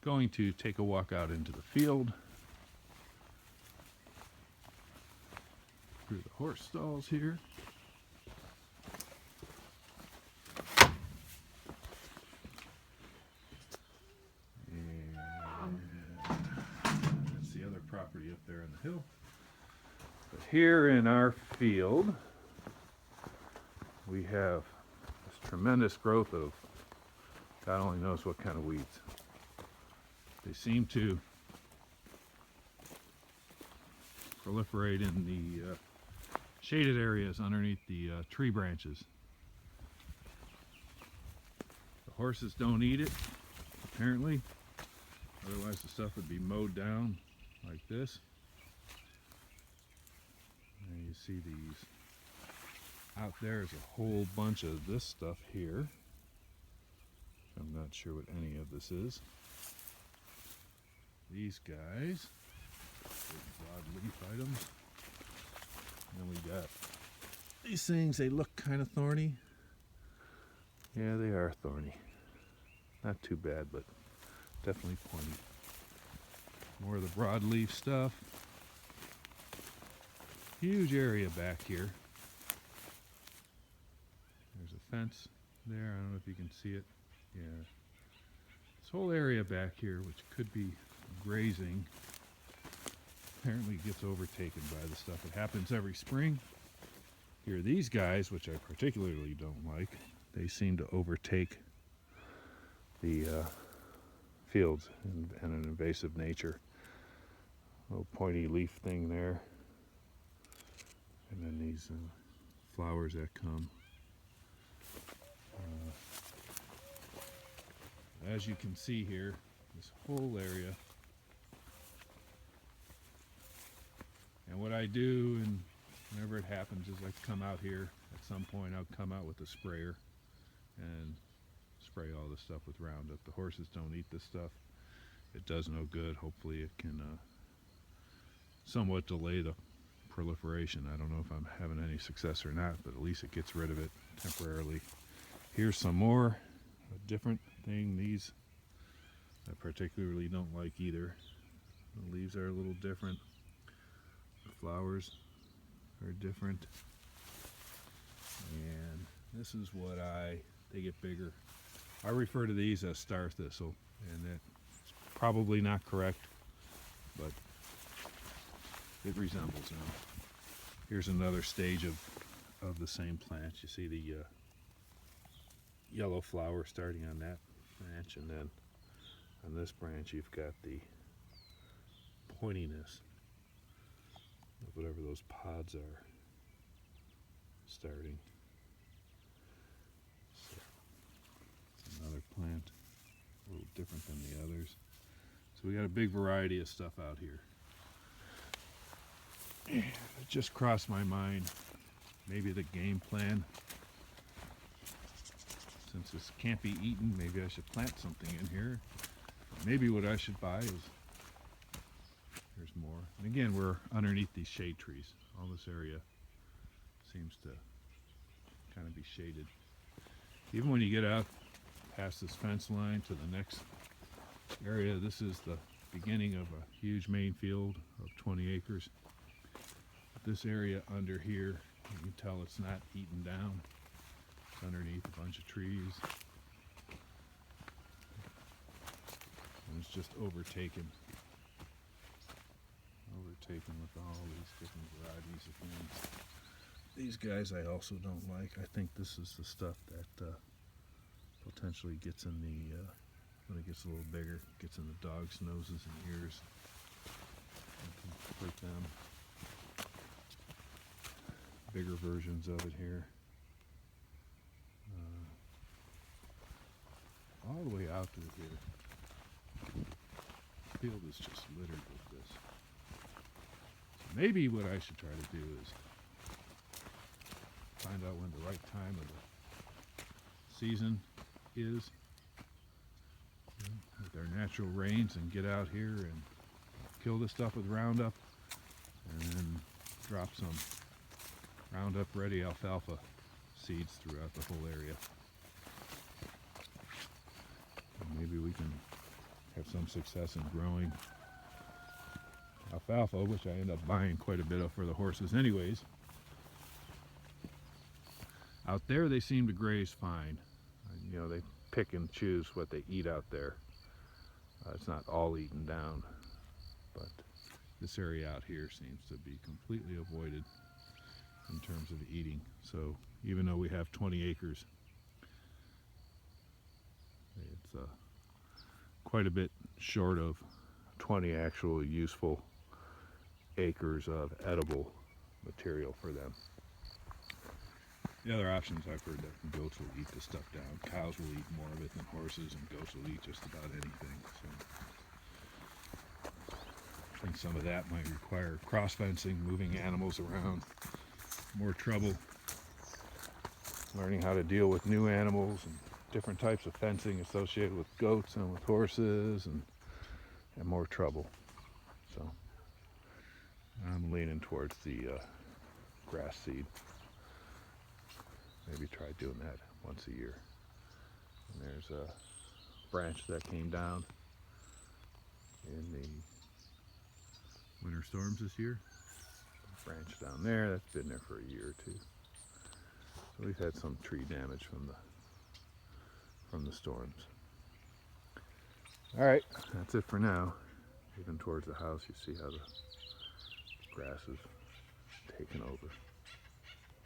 going to take a walk out into the field through the horse stalls here. And that's the other property up there on the hill. But here in our field, we have this tremendous growth of God only knows what kind of weeds. They seem to proliferate in the shaded areas underneath the tree branches. The horses don't eat it, apparently. Otherwise the stuff would be mowed down like this. And you see these. Out there is a whole bunch of this stuff here. I'm not sure what any of this is. These guys, big broadleaf items. And we got these things, they look kind of thorny. Yeah, they are thorny. Not too bad, but definitely pointy. More of the broadleaf stuff. Huge area back here. There's a fence there, I don't know if you can see it. Yeah. This whole area back here, which could be grazing, apparently gets overtaken by the stuff. It happens every spring. Here are these guys, which I particularly don't like. They seem to overtake the fields in an invasive nature. Little pointy leaf thing there. And then these flowers that come. As you can see here, this whole area. And what I do, and whenever it happens, is I come out here at some point. I'll come out with a sprayer and spray all this stuff with Roundup. The horses don't eat this stuff. It does no good. Hopefully it can somewhat delay the proliferation. I don't know if I'm having any success or not, but at least it gets rid of it temporarily. Here's some more, a different thing. These I particularly don't like either. The leaves are a little different. The flowers are different. And this is what they get bigger. I refer to these as star thistle, and that's probably not correct, but it resembles them. Here's another stage of the same plant. You see the yellow flower starting on that branch, and then on this branch you've got the pointiness of whatever those pods are starting. So, another plant, a little different than the others. So we got a big variety of stuff out here. It just crossed my mind, maybe the game plan. Since this can't be eaten, maybe I should plant something in here. Maybe what I should buy is, there's more. And again, we're underneath these shade trees. All this area seems to kind of be shaded. Even when you get out past this fence line to the next area, this is the beginning of a huge main field of 20 acres. This area under here, you can tell it's not eaten down. It's underneath a bunch of trees. And it's just overtaken. Overtaken with all these different varieties of things. These guys I also don't like. I think this is the stuff that potentially gets in the, when it gets a little bigger, gets in the dogs' noses and ears. You can hurt them. Bigger versions of it here. All the way out to here. The field is just littered with this. So maybe what I should try to do is find out when the right time of the season is with our natural rains and get out here and kill this stuff with Roundup and then drop some RoundUp Ready Alfalfa seeds throughout the whole area. And maybe we can have some success in growing alfalfa, which I end up buying quite a bit of for the horses anyways. Out there they seem to graze fine. You know, they pick and choose what they eat out there. It's not all eaten down, but this area out here seems to be completely avoided in terms of eating. So even though we have 20 acres, it's quite a bit short of 20 actual useful acres of edible material for them. The other options I've heard that goats will eat the stuff down. Cows will eat more of it than horses, and goats will eat just about anything. So I think some of that might require cross fencing, moving animals around, more trouble, learning how to deal with new animals and different types of fencing associated with goats and with horses, and more trouble. So I'm leaning towards the grass seed. Maybe try doing that once a year. And there's a branch that came down in the winter storms this year. Branch down there that's been there for a year or two. So we've had some tree damage from the storms. All right, that's it for now. Even towards the house, you see how the grass is taken over.